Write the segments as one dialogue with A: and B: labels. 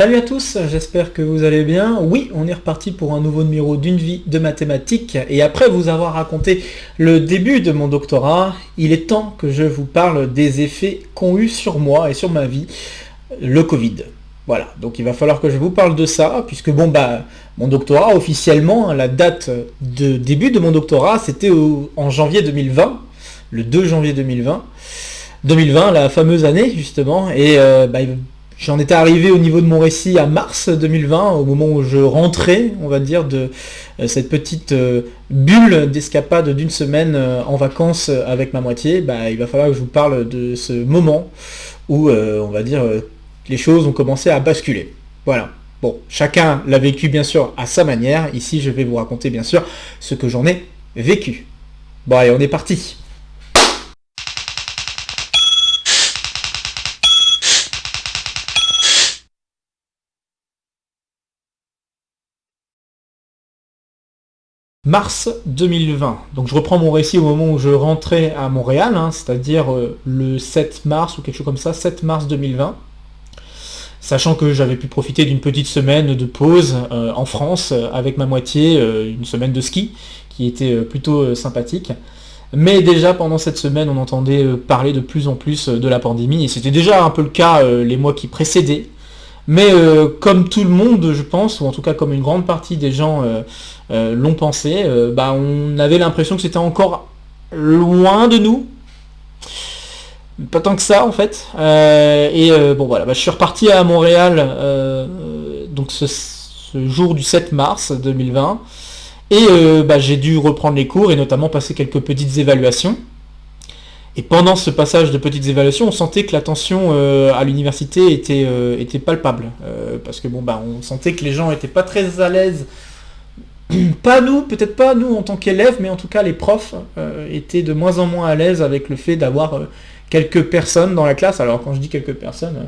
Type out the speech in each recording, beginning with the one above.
A: Salut à tous, j'espère que vous allez bien. Oui, on est reparti pour un nouveau numéro d'une vie de mathématiques. Et après vous avoir raconté le début de mon doctorat, il est temps que je vous parle des effets qu'ont eu sur moi et sur ma vie le Covid. Voilà, donc il va falloir que je vous parle de ça, puisque mon doctorat officiellement, la date de début de mon doctorat, c'était en janvier 2020, le 2 janvier 2020. 2020, la fameuse année justement, et j'en étais arrivé au niveau de mon récit à mars 2020, au moment où je rentrais, on va dire, de cette petite bulle d'escapade d'une semaine en vacances avec ma moitié. Il va falloir que je vous parle de ce moment où, on va dire, les choses ont commencé à basculer. Voilà. Bon, chacun l'a vécu bien sûr à sa manière. Ici, je vais vous raconter bien sûr ce que j'en ai vécu. Bon, allez, on est parti. Mars 2020. Donc je reprends mon récit au moment où je rentrais à Montréal, c'est-à-dire le 7 mars ou quelque chose comme ça, 7 mars 2020. Sachant que j'avais pu profiter d'une petite semaine de pause en France avec ma moitié, une semaine de ski qui était plutôt sympathique. Mais déjà pendant cette semaine, on entendait parler de plus en plus de la pandémie, et c'était déjà un peu le cas les mois qui précédaient. Mais comme tout le monde, je pense, ou en tout cas comme une grande partie des gens l'ont pensé, on avait l'impression que c'était encore loin de nous. Pas tant que ça en fait. Je suis reparti à Montréal donc ce jour du 7 mars 2020. Et j'ai dû reprendre les cours et notamment passer quelques petites évaluations. Et pendant ce passage de petites évaluations, on sentait que la tension à l'université était palpable. Parce que on sentait que les gens n'étaient pas très à l'aise. Pas nous, peut-être pas nous en tant qu'élèves, mais en tout cas les profs étaient de moins en moins à l'aise avec le fait d'avoir quelques personnes dans la classe. Alors quand je dis quelques personnes,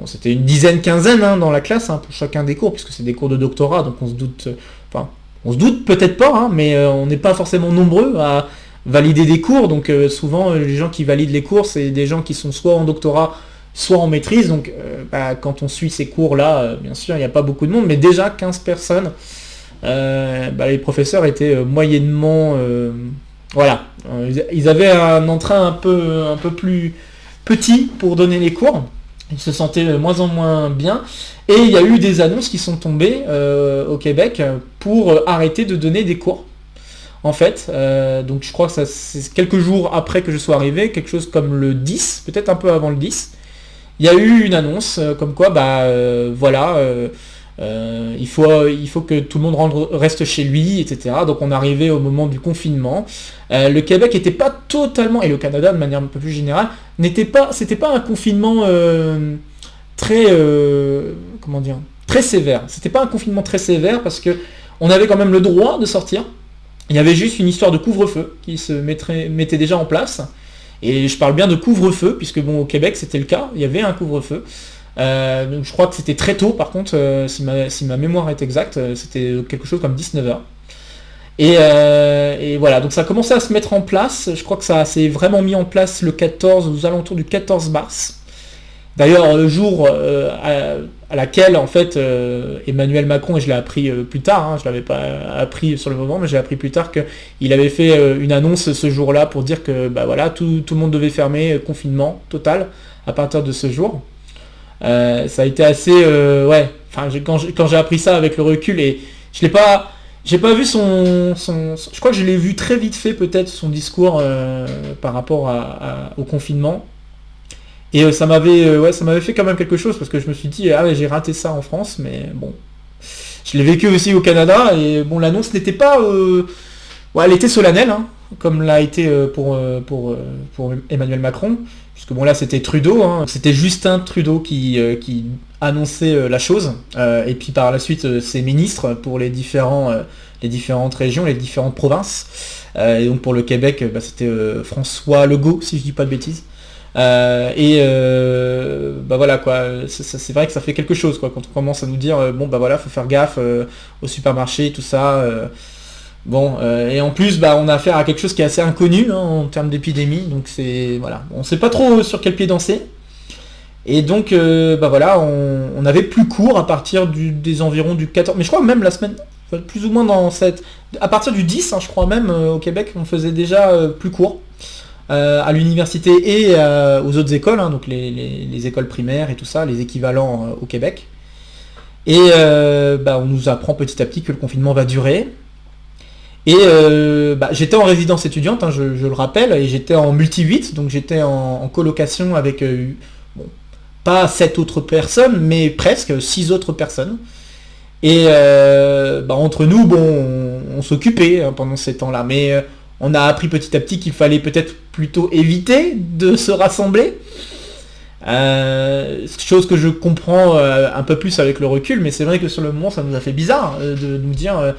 A: c'était une dizaine, quinzaine dans la classe pour chacun des cours, puisque c'est des cours de doctorat, donc on se doute, peut-être pas, mais on n'est pas forcément nombreux à valider des cours, donc souvent les gens qui valident les cours, c'est des gens qui sont soit en doctorat, soit en maîtrise, donc quand on suit ces cours-là, bien sûr, il n'y a pas beaucoup de monde, mais déjà 15 personnes, les professeurs étaient moyennement... ils avaient un entrain un peu plus petit pour donner les cours, ils se sentaient de moins en moins bien, et il y a eu des annonces qui sont tombées au Québec pour arrêter de donner des cours. En fait, donc je crois que c'est quelques jours après que je sois arrivé, quelque chose comme le 10, peut-être un peu avant le 10, il y a eu une annonce comme quoi, il faut que tout le monde reste chez lui, etc. Donc on arrivait au moment du confinement. Le Québec n'était pas totalement, et le Canada de manière un peu plus générale, c'était pas un confinement très sévère. C'était pas un confinement très sévère parce que on avait quand même le droit de sortir. Il y avait juste une histoire de couvre-feu qui se mettait déjà en place. Et je parle bien de couvre-feu, puisque au Québec c'était le cas, il y avait un couvre-feu. Donc je crois que c'était très tôt, par contre, si ma mémoire est exacte, c'était quelque chose comme 19h. Et voilà, donc ça a commencé à se mettre en place. Je crois que ça s'est vraiment mis en place le 14, aux alentours du 14 mars. D'ailleurs, le jour à laquelle, en fait, Emmanuel Macron, et je l'ai appris plus tard, je ne l'avais pas appris sur le moment, mais j'ai appris plus tard qu'il avait fait une annonce ce jour-là pour dire que tout le monde devait fermer, confinement total, à partir de ce jour. Ça a été assez... quand j'ai appris ça avec le recul, et j'ai pas vu je crois que je l'ai vu très vite fait, peut-être, son discours par rapport au confinement. Et ça m'avait fait quand même quelque chose, parce que je me suis dit, j'ai raté ça en France, mais bon. Je l'ai vécu aussi au Canada, et l'annonce n'était pas... elle était solennelle, comme l'a été pour Emmanuel Macron, puisque là c'était Trudeau, c'était Justin Trudeau qui annonçait la chose, et puis par la suite ses ministres pour les différentes régions, les différentes provinces, et donc pour le Québec, c'était François Legault, si je dis pas de bêtises. C'est vrai que ça fait quelque chose quand on commence à nous dire faut faire gaffe au supermarché, tout ça. Et en plus on a affaire à quelque chose qui est assez inconnu en termes d'épidémie, donc on sait pas trop sur quel pied danser. Et donc, bah voilà, on avait plus cours à partir des environs du 14, mais je crois même la semaine, enfin, plus ou moins à partir du 10, hein, je crois même, au Québec, on faisait déjà plus cours à l'université et aux autres écoles, hein, donc les écoles primaires et tout ça, les équivalents au Québec. Et bah, on nous apprend petit à petit que le confinement va durer. Et bah, j'étais en résidence étudiante, hein, je le rappelle, et j'étais en multi-8, donc j'étais en colocation avec, bon, pas 7 autres personnes, mais presque 6 autres personnes. Et bah, entre nous, bon, on s'occupait hein, pendant ces temps-là, mais on a appris petit à petit qu'il fallait peut-être plutôt éviter de se rassembler. Chose que je comprends un peu plus avec le recul, mais c'est vrai que sur le moment ça nous a fait bizarre de nous dire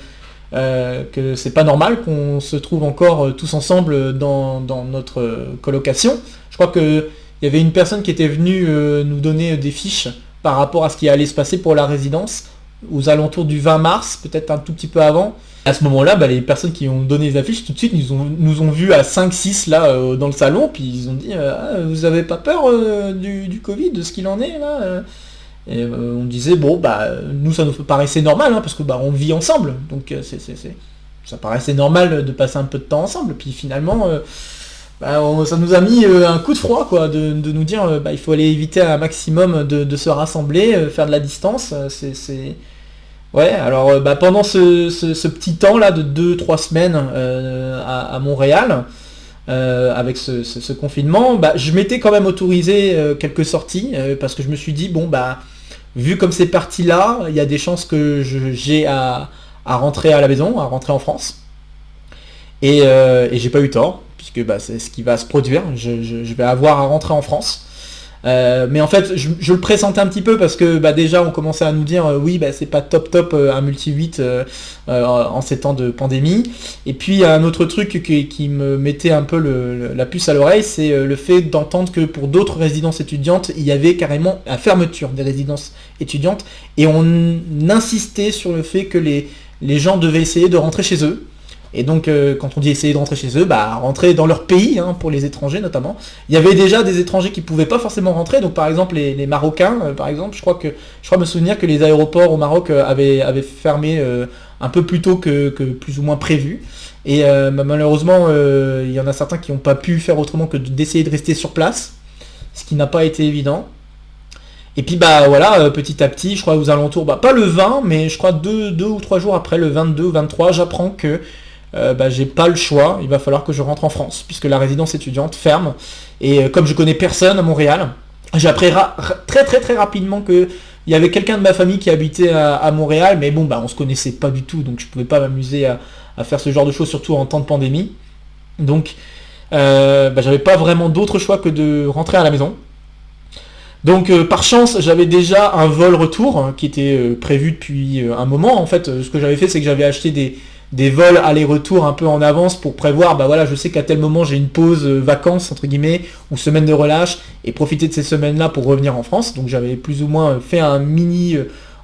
A: que c'est pas normal qu'on se trouve encore tous ensemble dans notre colocation. Je crois que il y avait une personne qui était venue nous donner des fiches par rapport à ce qui allait se passer pour la résidence aux alentours du 20 mars, peut-être un tout petit peu avant. À ce moment-là, bah, les personnes qui ont donné les affiches, tout de suite, nous ont vus à 5-6 là dans le salon, puis ils ont dit ah, vous avez pas peur du Covid, de ce qu'il en est là Et on disait bon bah nous ça nous paraissait normal hein, parce que bah on vit ensemble, donc ça paraissait normal de passer un peu de temps ensemble. Puis finalement bah, ça nous a mis un coup de froid quoi, de nous dire bah, il faut aller éviter un maximum de se rassembler, faire de la distance. Ouais, alors bah, pendant ce petit temps là de 2-3 semaines à Montréal, avec ce confinement, bah, je m'étais quand même autorisé quelques sorties, parce que je me suis dit, bon bah, vu comme c'est parti là, il y a des chances que j'ai à rentrer à la maison, à rentrer en France. Et j'ai pas eu tort, puisque bah, c'est ce qui va se produire, je vais avoir à rentrer en France. Mais en fait, je le pressentais un petit peu parce que bah, déjà on commençait à nous dire oui, bah, c'est pas top un multi-8 en ces temps de pandémie. Et puis un autre truc qui me mettait un peu la puce à l'oreille, c'est le fait d'entendre que pour d'autres résidences étudiantes, il y avait carrément la fermeture des résidences étudiantes et on insistait sur le fait que les gens devaient essayer de rentrer chez eux. Et donc, quand on dit essayer de rentrer chez eux, bah rentrer dans leur pays, hein, pour les étrangers notamment. Il y avait déjà des étrangers qui pouvaient pas forcément rentrer, donc par exemple les Marocains, par exemple, je crois me souvenir que les aéroports au Maroc avaient fermé un peu plus tôt que plus ou moins prévu. Et bah, malheureusement, il y en a certains qui n'ont pas pu faire autrement que d'essayer de rester sur place, ce qui n'a pas été évident. Et puis bah voilà, petit à petit, je crois aux alentours, bah pas le 20, mais je crois 2 ou 3 jours après, le 22 ou 23, j'apprends que bah, j'ai pas le choix, il va falloir que je rentre en France, puisque la résidence étudiante ferme. Et comme je connais personne à Montréal, j'ai appris très rapidement que il y avait quelqu'un de ma famille qui habitait à Montréal, mais bon bah on se connaissait pas du tout, donc je pouvais pas m'amuser à faire ce genre de choses, surtout en temps de pandémie. Donc bah, j'avais pas vraiment d'autre choix que de rentrer à la maison. Donc par chance, j'avais déjà un vol retour qui était prévu depuis un moment. En fait, ce que j'avais fait, c'est que j'avais acheté des vols aller-retour un peu en avance pour prévoir, bah voilà, je sais qu'à tel moment j'ai une pause vacances entre guillemets ou semaine de relâche et profiter de ces semaines-là pour revenir en France. Donc j'avais plus ou moins fait un mini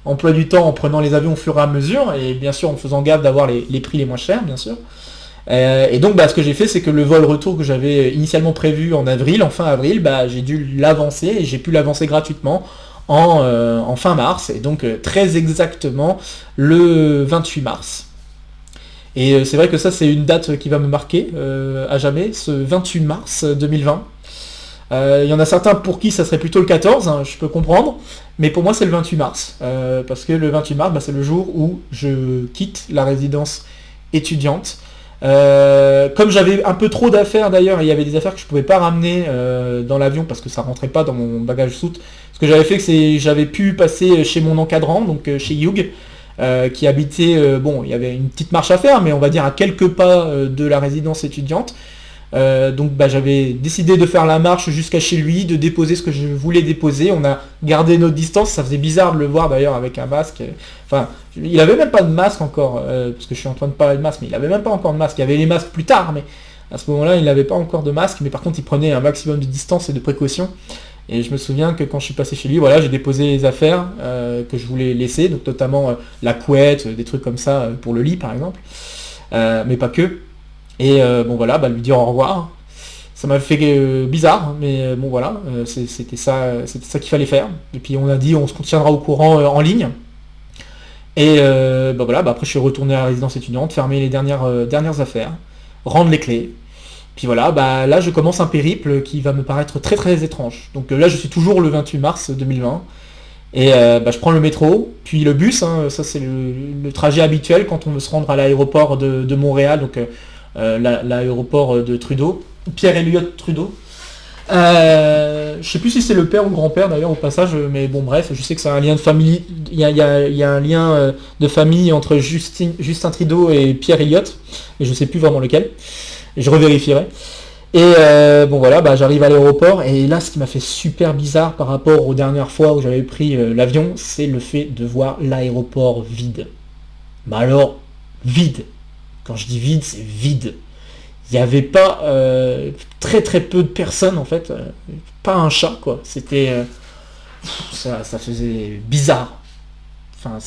A: emploi du temps en prenant les avions au fur et à mesure et bien sûr en faisant gaffe d'avoir les prix les moins chers, bien sûr. Et donc bah, ce que j'ai fait, c'est que le vol retour que j'avais initialement prévu en avril, en fin avril, bah, j'ai dû l'avancer et j'ai pu l'avancer gratuitement en fin mars, et donc très exactement le 28 mars. Et c'est vrai que ça c'est une date qui va me marquer à jamais, ce 28 mars 2020. Il y en a certains pour qui ça serait plutôt le 14, hein, je peux comprendre, mais pour moi c'est le 28 mars, parce que le 28 mars bah, c'est le jour où je quitte la résidence étudiante. Comme j'avais un peu trop d'affaires d'ailleurs, il y avait des affaires que je pouvais pas ramener dans l'avion parce que ça rentrait pas dans mon bagage soute. Ce que j'avais fait, c'est j'avais pu passer chez mon encadrant, donc chez Hugh, qui habitait, bon, il y avait une petite marche à faire, mais on va dire à quelques pas de la résidence étudiante. Donc bah, j'avais décidé de faire la marche jusqu'à chez lui, de déposer ce que je voulais déposer. On a gardé notre distance, ça faisait bizarre de le voir d'ailleurs avec un masque. Enfin, il avait même pas de masque encore, parce que je suis en train de parler de masque, mais il avait même pas encore de masque. Il y avait les masques plus tard, mais à ce moment-là, il n'avait pas encore de masque. Mais par contre, il prenait un maximum de distance et de précautions. Et je me souviens que quand je suis passé chez lui, voilà, j'ai déposé les affaires que je voulais laisser, donc notamment la couette, des trucs comme ça pour le lit par exemple, mais pas que. Et bon voilà, bah, lui dire au revoir. Ça m'a fait bizarre, hein, mais bon voilà, c'était ça qu'il fallait faire. Et puis on a dit on se tiendra au courant en ligne. Et bah voilà, bah après je suis retourné à la résidence étudiante, fermer les dernières affaires, rendre les clés. Puis voilà, bah là je commence un périple qui va me paraître très très étrange. Donc là je suis toujours le 28 mars 2020. Et bah, je prends le métro, puis le bus, hein, ça c'est le trajet habituel quand on veut se rendre à l'aéroport de Montréal, donc l'aéroport de Trudeau, Pierre-Elliott Trudeau. Je sais plus si c'est le père ou le grand-père d'ailleurs au passage, mais bon bref, je sais que c'est un lien de famille, il y a un lien de famille entre Justin Trudeau et Pierre Elliott, et je sais plus vraiment lequel, et je revérifierai. Et bon voilà, bah, j'arrive à l'aéroport, et là ce qui m'a fait super bizarre par rapport aux dernières fois où j'avais pris l'avion, c'est le fait de voir l'aéroport vide. Mais alors, vide. Quand je dis vide, c'est vide. Il n'y avait pas très très peu de personnes en fait, pas un chat quoi. C'était ça faisait bizarre. Enfin,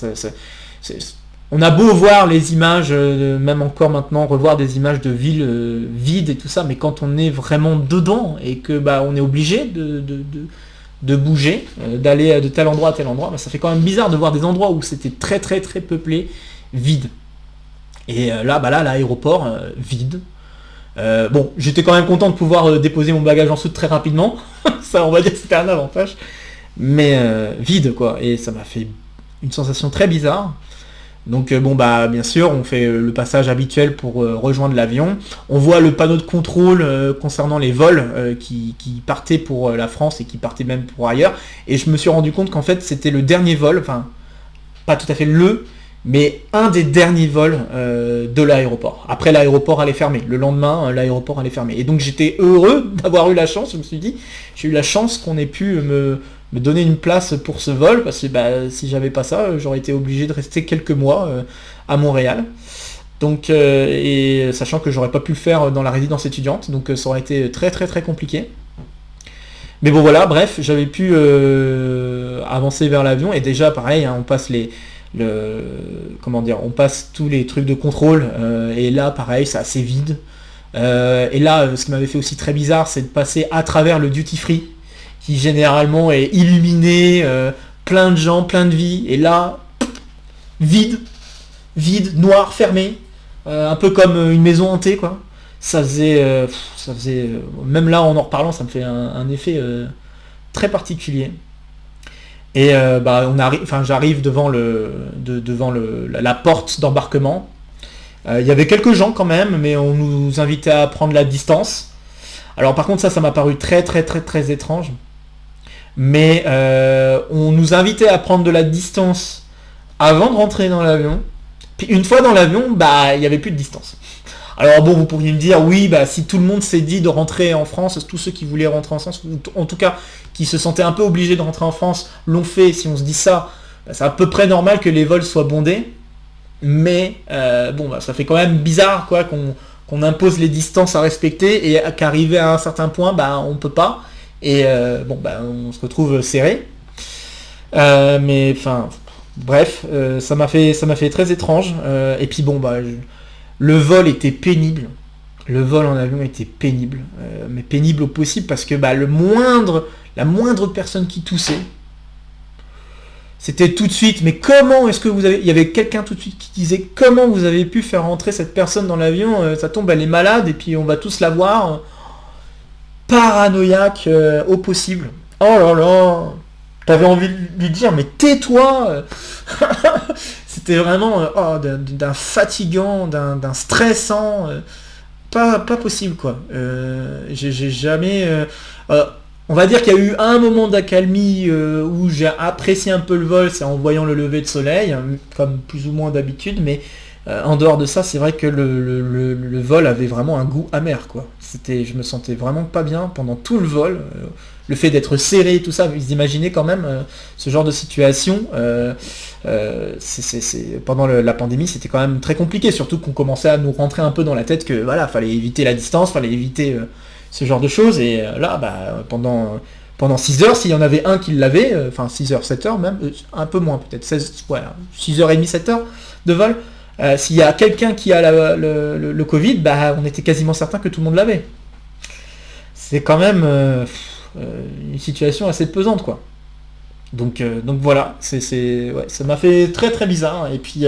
A: on a beau voir les images, même encore maintenant revoir des images de villes vides et tout ça, mais quand on est vraiment dedans et que bah on est obligé de bouger, d'aller de tel endroit à tel endroit, bah, ça fait quand même bizarre de voir des endroits où c'était très très très peuplé, vide. Et là, bah là, l'aéroport vide. Bon, j'étais quand même content de pouvoir déposer mon bagage en soute très rapidement. Ça, on va dire que c'était un avantage. Mais vide, quoi. Et ça m'a fait une sensation très bizarre. Donc bon, bah bien sûr, on fait le passage habituel pour rejoindre l'avion. On voit le panneau de contrôle concernant les vols qui partaient pour la France et qui partaient même pour ailleurs. Et je me suis rendu compte qu'en fait, c'était le dernier vol, enfin, pas tout à fait mais un des derniers vols de l'aéroport. Après, l'aéroport allait fermer. Le lendemain, l'aéroport allait fermer. Et donc, j'étais heureux d'avoir eu la chance. Je me suis dit, j'ai eu la chance qu'on ait pu me donner une place pour ce vol, parce que bah, si j'avais pas ça, j'aurais été obligé de rester quelques mois à Montréal. Donc, et sachant que j'aurais pas pu le faire dans la résidence étudiante, donc ça aurait été très très très compliqué. Mais bon voilà, bref, j'avais pu avancer vers l'avion, et déjà pareil, hein, on passe on passe tous les trucs de contrôle, et là pareil, c'est assez vide. Et là, ce qui m'avait fait aussi très bizarre, c'est de passer à travers le duty free, qui généralement est illuminé, plein de gens, plein de vie, et là, vide, noir, fermé, un peu comme une maison hantée, quoi. Ça faisait, même là en reparlant, ça me fait un effet très particulier. Et bah, j'arrive devant la porte d'embarquement. Il y avait quelques gens quand même, mais on nous invitait à prendre la distance. Alors par contre ça m'a paru très très très très étrange. Mais on nous invitait à prendre de la distance avant de rentrer dans l'avion. Puis une fois dans l'avion, bah il n'y avait plus de distance. Alors bon, vous pourriez me dire, oui, bah si tout le monde s'est dit de rentrer en France, tous ceux qui voulaient rentrer en France, ou en tout cas qui se sentaient un peu obligés de rentrer en France, l'ont fait. Si on se dit ça, bah, c'est à peu près normal que les vols soient bondés. Mais bon, bah, ça fait quand même bizarre quoi qu'on impose les distances à respecter et qu'arriver à un certain point, bah on peut pas. Et bon, bah on se retrouve serré. Mais enfin, bref, ça m'a fait très étrange. Et puis bon, bah le vol était pénible. Le vol en avion était pénible, mais pénible au possible parce que bah, la moindre personne qui toussait, c'était tout de suite. Mais comment est-ce que il y avait quelqu'un tout de suite qui disait comment vous avez pu faire rentrer cette personne dans l'avion, ça tombe, elle est malade et puis on va tous la voir. Paranoïaque au possible. Oh là là, t'avais envie de lui dire mais tais-toi. C'était vraiment d'un fatigant, d'un stressant, pas possible quoi. J'ai jamais. On va dire qu'il y a eu un moment d'accalmie où j'ai apprécié un peu le vol, c'est en voyant le lever de soleil, hein, comme plus ou moins d'habitude, mais en dehors de ça, c'est vrai que le vol avait vraiment un goût amer quoi. Je me sentais vraiment pas bien pendant tout le vol. Le fait d'être serré et tout ça, vous imaginez quand même ce genre de situation. Pendant la pandémie, c'était quand même très compliqué, surtout qu'on commençait à nous rentrer un peu dans la tête que voilà, fallait éviter la distance, fallait éviter ce genre de choses. Et là, bah, pendant 6 heures, s'il y en avait un qui l'avait, enfin 6 heures, 7 heures même, un peu moins peut-être, 6 heures et demie, 7 heures de vol, s'il y a quelqu'un qui a le Covid, bah, on était quasiment certain que tout le monde l'avait. c'est quand même une situation assez pesante, quoi. Donc voilà, ouais, ça m'a fait très très bizarre. Et puis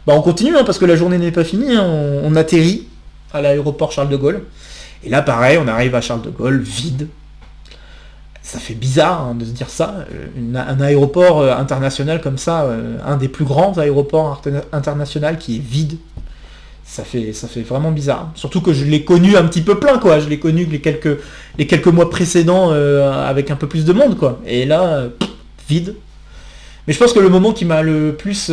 A: on continue, hein, parce que la journée n'est pas finie, hein. On atterrit à l'aéroport Charles de Gaulle. Et là, pareil, on arrive à Charles de Gaulle, vide. Ça fait bizarre, hein, de se dire ça. Un aéroport international comme ça, un des plus grands aéroports internationaux qui est vide. Ça fait vraiment bizarre. Surtout que je l'ai connu un petit peu plein, quoi. Je l'ai connu les quelques mois précédents avec un peu plus de monde, quoi. Et là, vide. Mais je pense que le moment qui m'a le plus...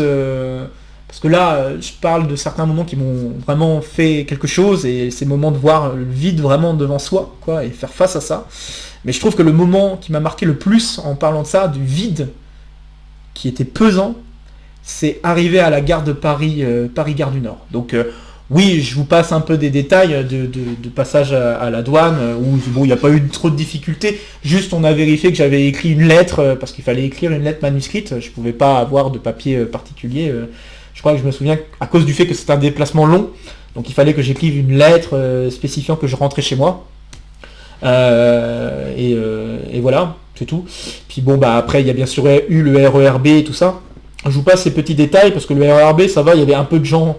A: parce que là, je parle de certains moments qui m'ont vraiment fait quelque chose, et ces moments de voir le vide vraiment devant soi, quoi, et faire face à ça. Mais je trouve que le moment qui m'a marqué le plus en parlant de ça, du vide, qui était pesant, c'est arrivé à la gare de Paris, Paris-Gare du Nord. Donc oui, je vous passe un peu des détails de passage à la douane, où bon, il n'y a pas eu trop de difficultés, juste on a vérifié que j'avais écrit une lettre, parce qu'il fallait écrire une lettre manuscrite, je ne pouvais pas avoir de papier particulier, je crois que je me souviens à cause du fait que c'était un déplacement long, donc il fallait que j'écrive une lettre spécifiant que je rentrais chez moi. Et voilà, c'est tout. Puis bon, après il y a bien sûr eu le RERB et tout ça. Je vous passe ces petits détails parce que le RERB, ça va, il y avait un peu de gens,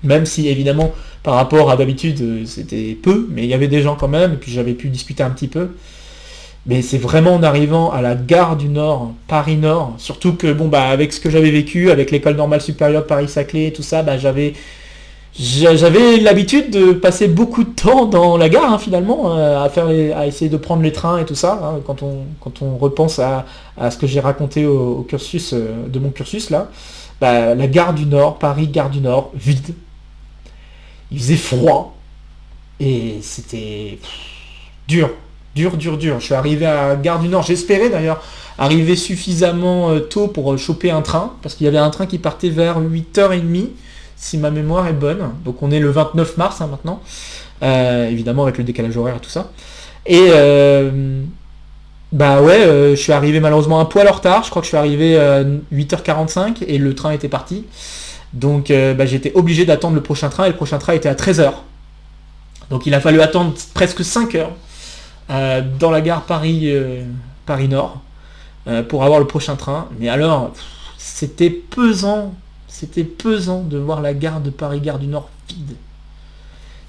A: même si évidemment par rapport à d'habitude c'était peu, mais il y avait des gens quand même, et puis j'avais pu discuter un petit peu. Mais c'est vraiment en arrivant à la gare du Nord, Paris Nord, surtout que avec ce que j'avais vécu, avec l'école normale supérieure Paris-Saclay et tout ça, j'avais l'habitude de passer beaucoup de temps dans la gare, hein, finalement, à essayer de prendre les trains et tout ça, hein, quand on repense à ce que j'ai raconté au cursus de mon cursus là. La gare du Nord, Paris, gare du Nord, vide. Il faisait froid et c'était dur. Je suis arrivé à Gare du Nord, j'espérais d'ailleurs arriver suffisamment tôt pour choper un train, parce qu'il y avait un train qui partait vers 8h30, si ma mémoire est bonne. Donc on est le 29 mars, hein, maintenant, évidemment avec le décalage horaire et tout ça. Et je suis arrivé malheureusement un poil en retard, je crois que je suis arrivé à 8h45 et le train était parti. Donc j'étais obligé d'attendre le prochain train, et le prochain train était à 13h. Donc il a fallu attendre presque 5 heures dans la gare Paris Nord pour avoir le prochain train. Mais alors, c'était pesant de voir la gare de Paris, gare du Nord vide.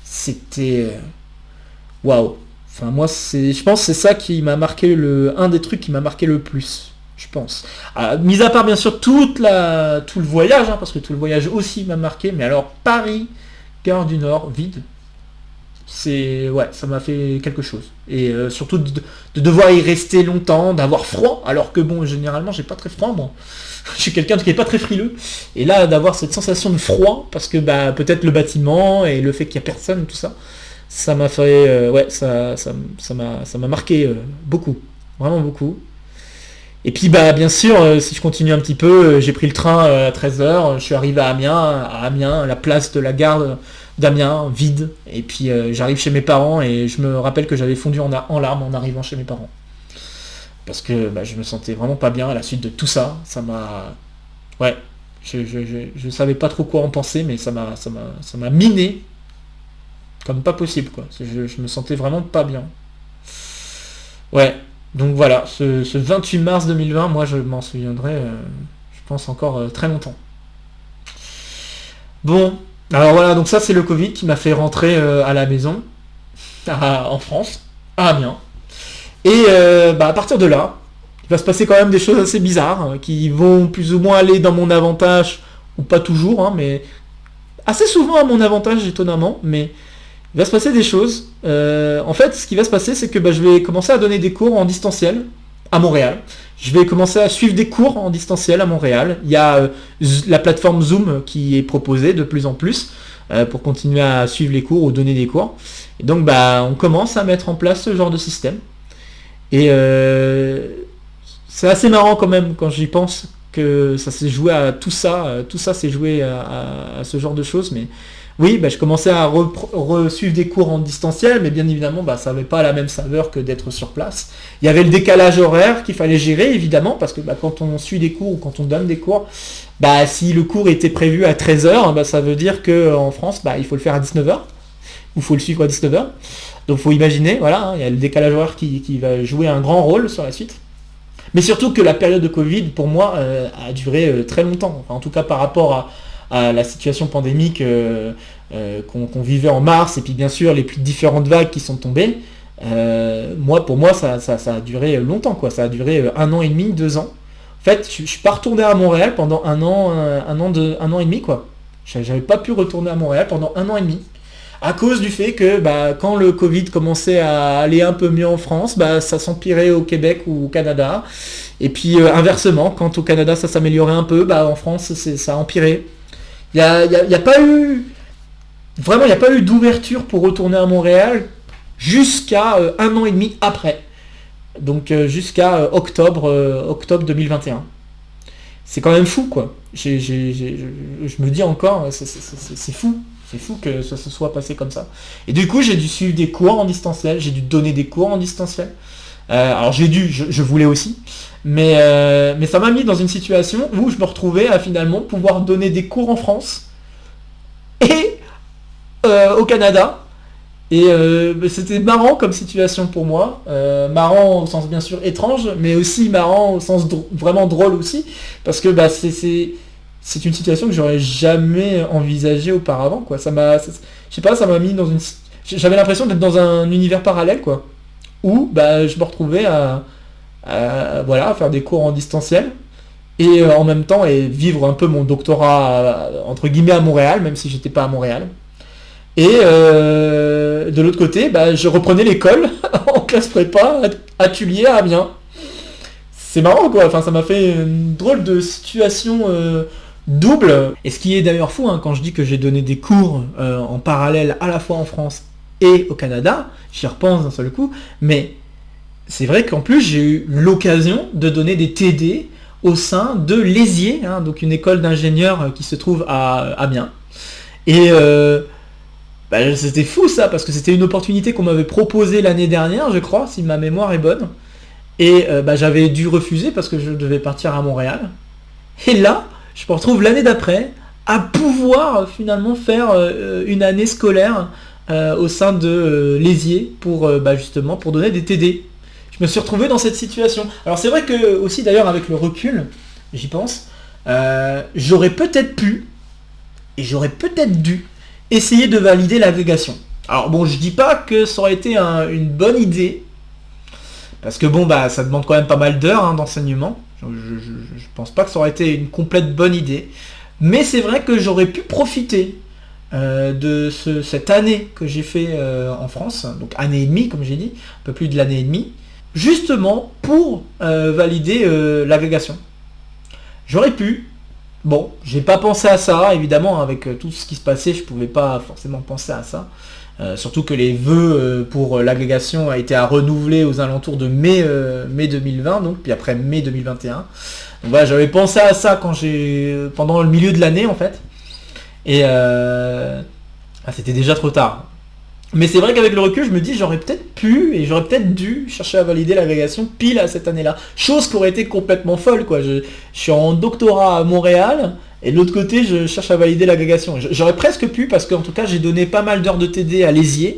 A: C'était waouh. Enfin moi, je pense que c'est ça qui m'a marqué, un des trucs qui m'a marqué le plus, je pense. Mis à part bien sûr tout le voyage, hein, parce que tout le voyage aussi m'a marqué, mais alors Paris, gare du Nord vide. Ça m'a fait quelque chose. Et surtout de devoir y rester longtemps, d'avoir froid, alors que généralement j'ai pas très froid, moi. Je suis quelqu'un qui est pas très frileux. Et là, d'avoir cette sensation de froid, parce que peut-être le bâtiment et le fait qu'il y a personne, tout ça, ça m'a fait, ça m'a marqué beaucoup, vraiment beaucoup. Et puis bien sûr, si je continue un petit peu, j'ai pris le train à 13h, je suis arrivé à Amiens, la place de la gare d'Amiens, vide. Et puis j'arrive chez mes parents et je me rappelle que j'avais fondu en larmes en arrivant chez mes parents. Parce que je me sentais vraiment pas bien à la suite de tout ça. Ça m'a... Ouais, je savais pas trop quoi en penser, mais ça m'a miné comme pas possible, quoi. Je me sentais vraiment pas bien. Ouais. Donc voilà, ce 28 mars 2020, moi je m'en souviendrai, je pense encore très longtemps. Bon, alors voilà, donc ça c'est le Covid qui m'a fait rentrer à la maison, en France, à Amiens. Et à partir de là, il va se passer quand même des choses assez bizarres, hein, qui vont plus ou moins aller dans mon avantage, ou pas toujours, hein, mais assez souvent à mon avantage étonnamment, mais... Il va se passer des choses. En fait, ce qui va se passer, c'est que je vais commencer à donner des cours en distanciel à Montréal. Je vais commencer à suivre des cours en distanciel à Montréal. Il y a la plateforme Zoom qui est proposée de plus en plus pour continuer à suivre les cours ou donner des cours. Et donc, on commence à mettre en place ce genre de système. Et c'est assez marrant quand même quand j'y pense que ça s'est joué à tout ça. Tout ça s'est joué à ce genre de choses, mais... Oui, je commençais à suivre des cours en distanciel, mais bien évidemment, ça n'avait pas la même saveur que d'être sur place. Il y avait le décalage horaire qu'il fallait gérer, évidemment, parce que quand on suit des cours ou quand on donne des cours, si le cours était prévu à 13h, ça veut dire qu'en France, il faut le faire à 19h, ou il faut le suivre à 19h. Donc faut imaginer, voilà, hein, il y a le décalage horaire qui va jouer un grand rôle sur la suite. Mais surtout que la période de Covid, pour moi, a duré très longtemps. Enfin, en tout cas par rapport à la situation pandémique qu'on vivait en mars, et puis bien sûr les plus différentes vagues qui sont tombées, pour moi, ça a duré longtemps, quoi. Ça a duré 1 an et demi, 2 ans. En fait, je suis pas retourné à Montréal pendant un an et demi, quoi. J'avais pas pu retourner à Montréal pendant 1 an et demi. À cause du fait que quand le Covid commençait à aller un peu mieux en France, ça s'empirait au Québec ou au Canada. Et puis inversement, quand au Canada ça s'améliorait un peu, en France ça a empiré. Il n'y a pas eu... Vraiment, il n'y a pas eu d'ouverture pour retourner à Montréal jusqu'à 1 an et demi après. Donc jusqu'à octobre 2021. C'est quand même fou, quoi. Je me dis encore, c'est fou. C'est fou que ça se soit passé comme ça. Et du coup, j'ai dû suivre des cours en distanciel, j'ai dû donner des cours en distanciel. Alors je voulais aussi, mais ça m'a mis dans une situation où je me retrouvais à finalement pouvoir donner des cours en France et au Canada. Et c'était marrant comme situation pour moi, marrant au sens bien sûr étrange, mais aussi marrant au sens vraiment drôle aussi, parce que c'est une situation que j'aurais jamais envisagée auparavant, quoi. Ça m'a mis dans une... J'avais l'impression d'être dans un univers parallèle, quoi, où je me retrouvais à faire des cours en distanciel, et en même temps et vivre un peu mon doctorat entre guillemets à Montréal, même si j'étais pas à Montréal. Et de l'autre côté, je reprenais l'école en classe prépa à Tulier, à Amiens. C'est marrant, quoi. Enfin, ça m'a fait une drôle de situation double. Et ce qui est d'ailleurs fou, hein, quand je dis que j'ai donné des cours en parallèle à la fois en France et au Canada, j'y repense d'un seul coup, mais c'est vrai qu'en plus j'ai eu l'occasion de donner des TD au sein de l'ESIE, hein, donc une école d'ingénieurs qui se trouve à Amiens. Et c'était fou ça, parce que c'était une opportunité qu'on m'avait proposée l'année dernière, je crois, si ma mémoire est bonne. Et j'avais dû refuser parce que je devais partir à Montréal. Et là, je me retrouve l'année d'après à pouvoir finalement faire une année scolaire au sein de l'ESIE pour justement pour donner des TD. Je me suis retrouvé dans cette situation. Alors c'est vrai que aussi d'ailleurs avec le recul, j'y pense, j'aurais peut-être pu et j'aurais peut-être dû essayer de valider l'agrégation. Alors bon, je dis pas que ça aurait été une bonne idée, parce que ça demande quand même pas mal d'heures d'enseignement. Je pense pas que ça aurait été une complète bonne idée, mais c'est vrai que j'aurais pu profiter de cette année que j'ai fait en France, donc année et demie comme j'ai dit, un peu plus de l'année et demie, justement pour valider l'agrégation. J'aurais pu. Bon, j'ai pas pensé à ça, évidemment, avec tout ce qui se passait, je pouvais pas forcément penser à ça. Surtout que les vœux pour l'agrégation a été à renouveler aux alentours de mai 2020, donc puis après mai 2021. Donc voilà, j'avais pensé à ça pendant le milieu de l'année en fait. Et c'était déjà trop tard. Mais c'est vrai qu'avec le recul, je me dis j'aurais peut-être pu et j'aurais peut-être dû chercher à valider l'agrégation pile à cette année-là. Chose qui aurait été complètement folle, quoi. Je suis en doctorat à Montréal et de l'autre côté, je cherche à valider l'agrégation. J'aurais presque pu parce qu'en tout cas, j'ai donné pas mal d'heures de TD à l'ESIE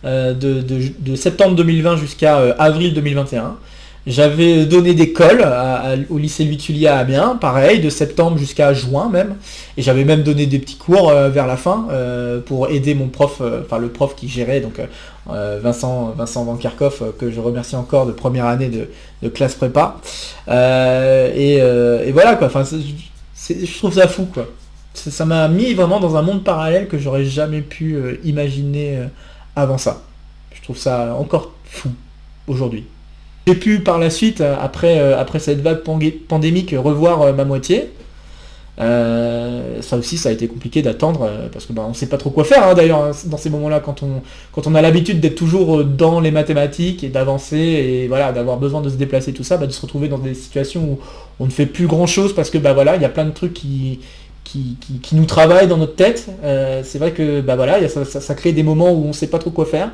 A: de septembre 2020 jusqu'à avril 2021. J'avais donné des cols au lycée Louis Tulier à Amiens, pareil, de septembre jusqu'à juin même. Et j'avais même donné des petits cours vers la fin pour aider mon prof, le prof qui gérait, donc Vincent Van Kerkhoff, que je remercie encore de première année de classe prépa. Et voilà, quoi. Enfin, je trouve ça fou, quoi. Ça m'a mis vraiment dans un monde parallèle que j'aurais jamais pu imaginer avant ça. Je trouve ça encore fou aujourd'hui. J'ai pu par la suite, après cette vague pandémique, revoir ma moitié. Ça aussi, ça a été compliqué d'attendre, parce que on ne sait pas trop quoi faire, d'ailleurs, dans ces moments-là, quand on a l'habitude d'être toujours dans les mathématiques et d'avancer, et voilà, d'avoir besoin de se déplacer, tout ça, de se retrouver dans des situations où on ne fait plus grand-chose, parce que il y a plein de trucs qui nous travaillent dans notre tête. C'est vrai que ça crée des moments où on ne sait pas trop quoi faire,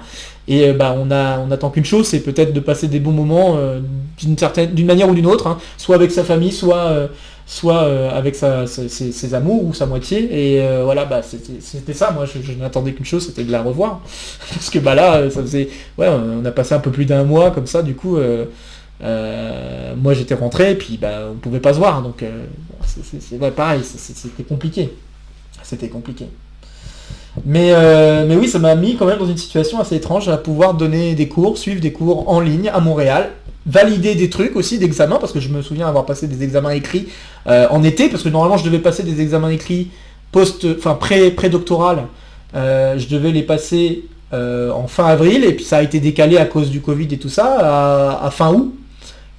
A: et on attend qu'une chose, c'est peut-être de passer des bons moments d'une manière ou d'une autre, soit avec sa famille, soit soit avec ses amours ou sa moitié. Et voilà, bah c'était ça. Moi, je n'attendais qu'une chose, c'était de la revoir. Parce que bah là, ça faisait, ouais, on a passé un peu plus d'un mois comme ça. Du coup, moi j'étais rentré, et puis bah on pouvait pas se voir. Donc ouais, pareil, c'était compliqué. C'était compliqué. Mais oui, ça m'a mis quand même dans une situation assez étrange à pouvoir donner des cours, suivre des cours en ligne à Montréal, valider des trucs aussi d'examens, parce que je me souviens avoir passé des examens écrits en été, parce que normalement je devais passer des examens écrits pré-doctoral, je devais les passer en fin avril, et puis ça a été décalé à cause du Covid et tout ça, à fin août.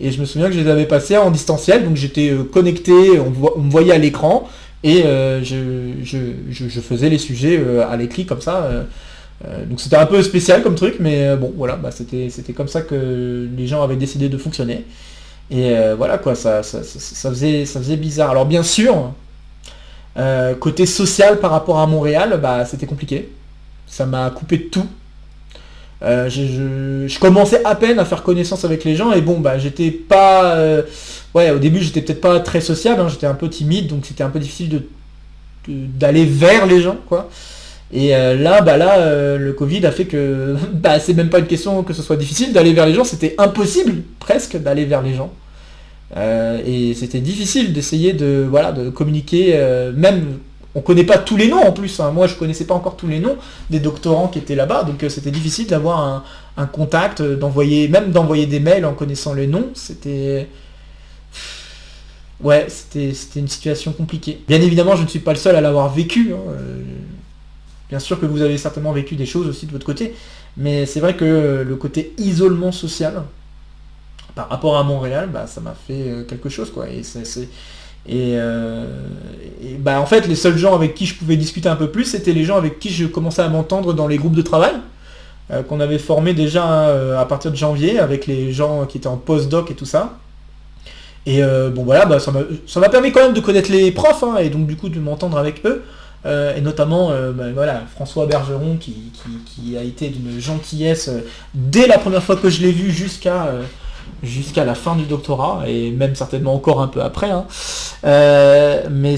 A: Et je me souviens que je les avais passés en distanciel, donc j'étais connecté, on me voyait à l'écran, et je faisais les sujets à l'écrit comme ça. Donc c'était un peu spécial comme truc, mais bon voilà, bah, c'était comme ça que les gens avaient décidé de fonctionner. Et voilà quoi, ça faisait bizarre. Alors bien sûr, côté social par rapport à Montréal, bah c'était compliqué. Ça m'a coupé de tout. Je commençais à peine à faire connaissance avec les gens, et bon bah j'étais pas ouais, au début j'étais peut-être pas très sociable, hein, j'étais un peu timide, donc c'était un peu difficile d'aller vers les gens quoi. Et le Covid a fait que bah c'est même pas une question que ce soit difficile d'aller vers les gens, c'était impossible presque d'aller vers les gens. Et c'était difficile d'essayer de communiquer, même on connaît pas tous les noms en plus, hein. Moi je connaissais pas encore tous les noms des doctorants qui étaient là-bas, donc c'était difficile d'avoir un contact, d'envoyer des mails en connaissant les noms. C'était une situation compliquée. Bien évidemment, je ne suis pas le seul à l'avoir vécu, hein. Bien sûr que vous avez certainement vécu des choses aussi de votre côté, mais c'est vrai que le côté isolement social par rapport à Montréal, bah, ça m'a fait quelque chose quoi. Bah en fait les seuls gens avec qui je pouvais discuter un peu plus, c'était les gens avec qui je commençais à m'entendre dans les groupes de travail qu'on avait formés déjà à partir de janvier, avec les gens qui étaient en post-doc et tout ça. Et bon voilà, bah, ça m'a permis quand même de connaître les profs, hein, et donc du coup de m'entendre avec eux. Et notamment voilà, François Bergeron qui a été d'une gentillesse dès la première fois que je l'ai vu jusqu'à la fin du doctorat, et même certainement encore un peu après, hein. Mais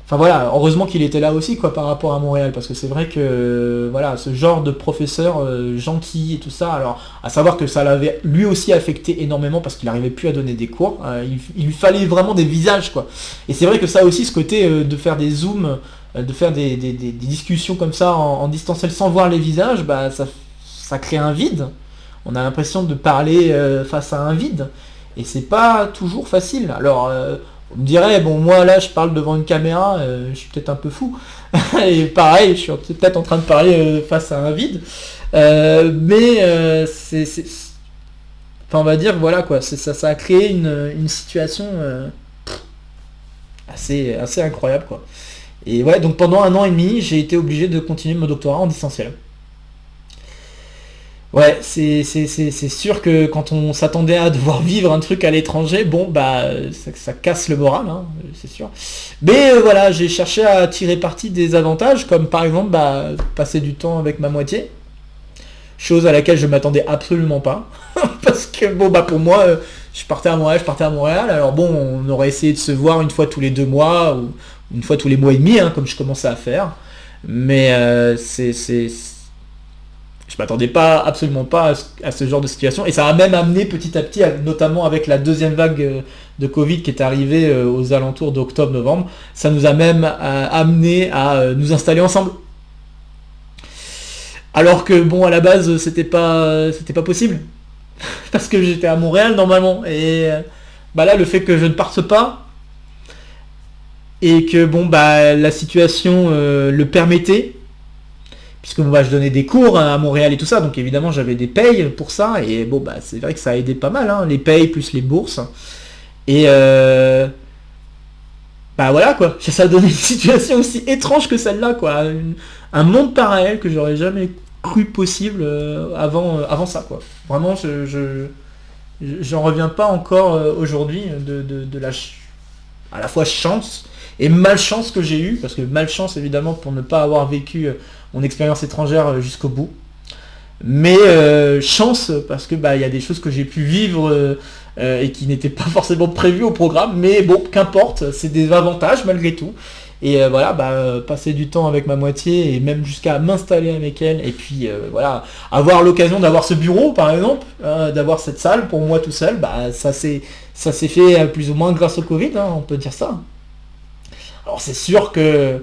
A: enfin voilà, heureusement qu'il était là aussi quoi par rapport à Montréal, parce que c'est vrai que voilà, ce genre de professeur gentil et tout ça, alors à savoir que ça l'avait lui aussi affecté énormément parce qu'il n'arrivait plus à donner des cours, il lui fallait vraiment des visages quoi. Et c'est vrai que ça aussi, ce côté de faire des zooms, de faire des discussions comme ça en distanciel sans voir les visages, bah ça crée un vide. On a l'impression de parler face à un vide, et c'est pas toujours facile. Alors on me dirait, bon moi là je parle devant une caméra, je suis peut-être un peu fou, et pareil, je suis peut-être en train de parler face à un vide, mais enfin on va dire voilà quoi, ça a créé une situation assez incroyable quoi. Et ouais, donc pendant 1 an et demi, j'ai été obligé de continuer mon doctorat en distanciel. Ouais, c'est sûr que quand on s'attendait à devoir vivre un truc à l'étranger, bon bah ça casse le moral, hein, c'est sûr. Mais voilà, j'ai cherché à tirer parti des avantages, comme par exemple bah, passer du temps avec ma moitié, chose à laquelle je m'attendais absolument pas. Parce que bon bah pour moi, je partais à Montréal, alors bon, on aurait essayé de se voir une fois tous les 2 mois, ou une fois tous les mois et demi, hein, comme je commençais à faire. Mais je m'attendais absolument pas à ce genre de situation, et ça a même amené petit à petit, notamment avec la deuxième vague de Covid qui est arrivée aux alentours d'octobre-novembre, ça nous a même amené à nous installer ensemble. Alors que bon, à la base c'était pas possible parce que j'étais à Montréal normalement, et bah là le fait que je ne parte pas et que bon bah la situation le permettait, puisque bon, bah, je donnais des cours à Montréal et tout ça, donc évidemment j'avais des payes pour ça, et bon bah c'est vrai que ça a aidé pas mal, hein, les payes plus les bourses. Et bah voilà quoi, ça a donné une situation aussi étrange que celle-là quoi, un monde parallèle que j'aurais jamais cru possible avant ça quoi. Vraiment j'en reviens pas encore aujourd'hui à la fois chance et malchance que j'ai eu, parce que malchance évidemment pour ne pas avoir vécu mon expérience étrangère jusqu'au bout. Mais chance, parce que il y a des choses que j'ai pu vivre et qui n'étaient pas forcément prévues au programme, mais bon, qu'importe, c'est des avantages malgré tout. Et passer du temps avec ma moitié et même jusqu'à m'installer avec elle, et puis avoir l'occasion d'avoir ce bureau par exemple, d'avoir cette salle pour moi tout seul, ça s'est fait plus ou moins grâce au Covid, hein, on peut dire ça. Alors c'est sûr que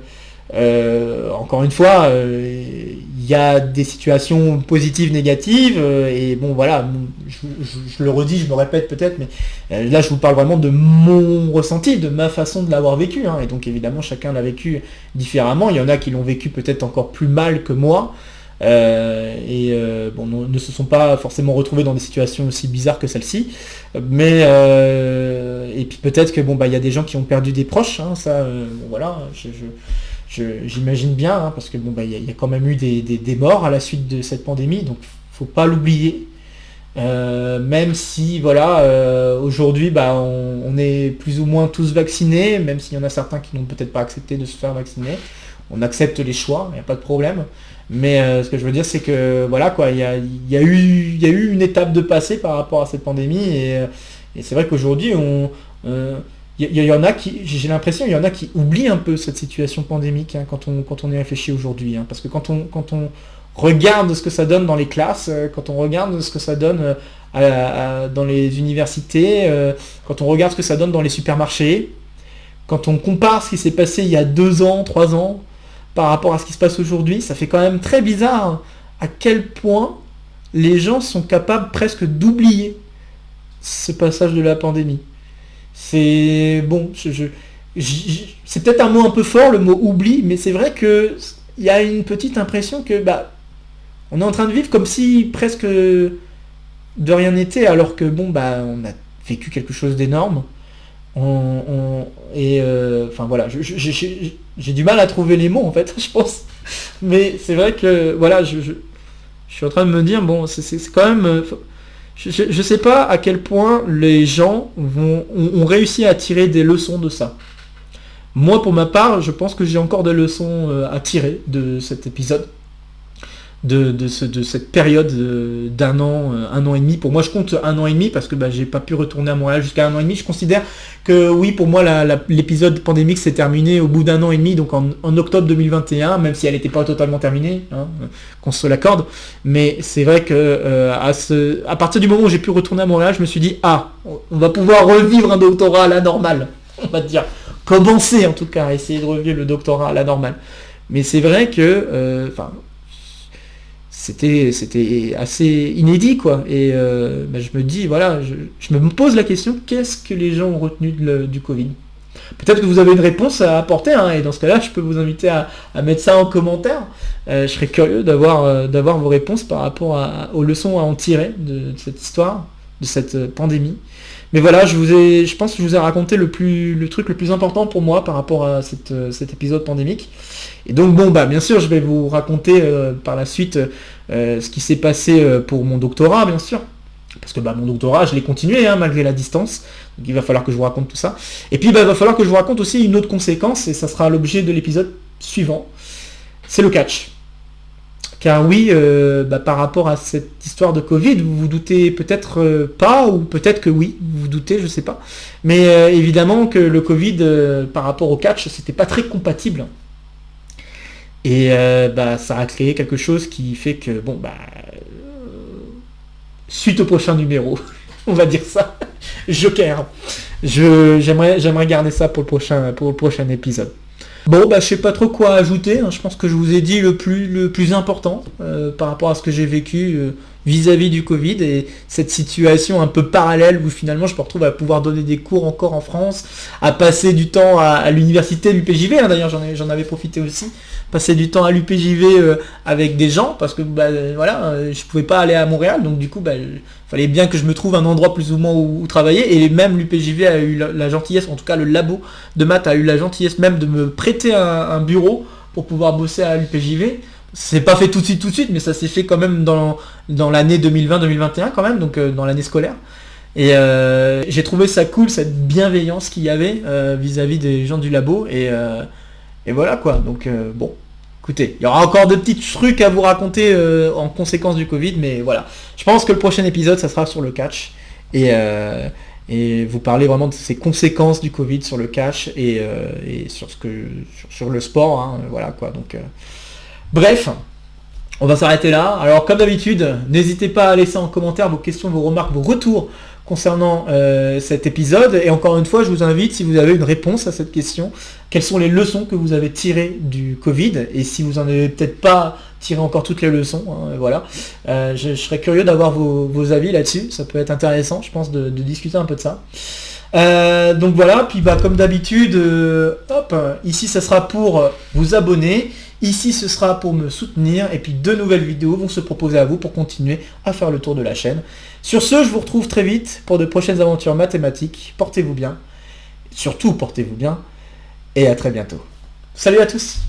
A: encore une fois, il y a des situations positives, négatives, et bon voilà, je le redis, je me répète peut-être, mais là je vous parle vraiment de mon ressenti, de ma façon de l'avoir vécu, hein, et donc évidemment chacun l'a vécu différemment, il y en a qui l'ont vécu peut-être encore plus mal que moi, ne se sont pas forcément retrouvés dans des situations aussi bizarres que celle-ci, mais et puis peut-être que il y a des gens qui ont perdu des proches, hein, ça voilà, j'imagine bien, hein, parce que il y a quand même eu des morts à la suite de cette pandémie, donc faut pas l'oublier. Même si aujourd'hui on est plus ou moins tous vaccinés, même s'il y en a certains qui n'ont peut-être pas accepté de se faire vacciner, on accepte les choix, il n'y a pas de problème. Mais ce que je veux dire, c'est que voilà quoi, il y a eu une étape de passé par rapport à cette pandémie, et c'est vrai qu'aujourd'hui il y en a qui, j'ai l'impression, il y en a qui oublient un peu cette situation pandémique, hein, quand on y réfléchit aujourd'hui, hein, parce que quand on regarde ce que ça donne dans les classes, quand on regarde ce que ça donne dans les universités, quand on regarde ce que ça donne dans les supermarchés, quand on compare ce qui s'est passé il y a 2 ans, 3 ans, par rapport à ce qui se passe aujourd'hui, ça fait quand même très bizarre, hein, à quel point les gens sont capables presque d'oublier ce passage de la pandémie. C'est bon, c'est peut-être un mot un peu fort, le mot oubli, mais c'est vrai que il y a une petite impression que on est en train de vivre comme si presque de rien n'était, alors que on a vécu quelque chose d'énorme. J'ai du mal à trouver les mots en fait, je pense. Mais c'est vrai que voilà, je suis en train de me dire c'est quand même. Je sais pas à quel point les gens ont réussi à tirer des leçons de ça. Moi, pour ma part, je pense que j'ai encore des leçons à tirer de cet épisode, de cette période d'un an, 1 an et demi. Pour moi, je compte 1 an et demi parce que j'ai pas pu retourner à Montréal jusqu'à 1 an et demi. Je considère que oui, pour moi, l'épisode pandémique s'est terminé au bout d'1 an et demi, donc en octobre 2021, même si elle n'était pas totalement terminée, hein, qu'on se l'accorde. Mais c'est vrai que à partir du moment où j'ai pu retourner à Montréal, je me suis dit, on va pouvoir revivre un doctorat à la normale. On va dire, commencer en tout cas à essayer de revivre le doctorat à la normale. Mais c'est vrai que, c'était assez inédit quoi, et je me dis voilà, je me pose la question, qu'est-ce que les gens ont retenu du Covid? Peut-être que vous avez une réponse à apporter, hein, et dans ce cas-là je peux vous inviter à mettre ça en commentaire. Je serais curieux d'avoir vos réponses par rapport aux leçons à en tirer de cette histoire, de cette pandémie. Mais voilà, je pense que je vous ai raconté le truc le plus important pour moi par rapport à cet épisode pandémique. Et donc bien sûr, je vais vous raconter par la suite ce qui s'est passé pour mon doctorat, bien sûr. Parce que mon doctorat, je l'ai continué, hein, malgré la distance. Donc il va falloir que je vous raconte tout ça. Et puis il va falloir que je vous raconte aussi une autre conséquence, et ça sera l'objet de l'épisode suivant. C'est le catch. Car oui, par rapport à cette histoire de Covid, vous vous doutez peut-être pas, ou peut-être que oui, vous vous doutez, je sais pas. Mais évidemment que le Covid, par rapport au catch, c'était pas très compatible. Et ça a créé quelque chose qui fait que, suite au prochain numéro, on va dire ça, Joker. J'aimerais garder ça pour le prochain épisode. Je sais pas trop quoi ajouter, hein. Je pense que je vous ai dit le plus important par rapport à ce que j'ai vécu vis-à-vis du Covid, et cette situation un peu parallèle où finalement je me retrouve à pouvoir donner des cours encore en France, à passer du temps à l'université, l'UPJV, hein, d'ailleurs j'en avais profité aussi, passer du temps à l'UPJV avec des gens, parce que je pouvais pas aller à Montréal, donc du coup fallait bien que je me trouve un endroit plus ou moins où travailler, et même l'UPJV a eu la gentillesse, en tout cas le labo de maths a eu la gentillesse même de me prêter un bureau pour pouvoir bosser à l'UPJV. C'est pas fait tout de suite, mais ça s'est fait quand même dans l'année 2020-2021 quand même, donc dans l'année scolaire. Et j'ai trouvé ça cool, cette bienveillance qu'il y avait vis-à-vis des gens du labo, et voilà quoi. Donc écoutez, il y aura encore de petits trucs à vous raconter en conséquence du Covid, mais voilà. Je pense que le prochain épisode, ça sera sur le catch. Et vous parler vraiment de ces conséquences du Covid sur le catch et sur le sport, hein, voilà quoi. Donc, bref, on va s'arrêter là. Alors comme d'habitude, n'hésitez pas à laisser en commentaire vos questions, vos remarques, vos retours concernant cet épisode. Et encore une fois, je vous invite, si vous avez une réponse à cette question, quelles sont les leçons que vous avez tirées du Covid, et si vous en avez peut-être pas tiré encore toutes les leçons, hein, voilà. Je serais curieux d'avoir vos avis là-dessus, ça peut être intéressant, je pense, de discuter un peu de ça. Donc voilà, puis comme d'habitude, hop, ici ça sera pour vous abonner, ici ce sera pour me soutenir, et puis 2 nouvelles vidéos vont se proposer à vous pour continuer à faire le tour de la chaîne. Sur ce, je vous retrouve très vite pour de prochaines aventures mathématiques. Portez-vous bien, surtout portez-vous bien, et à très bientôt. Salut à tous!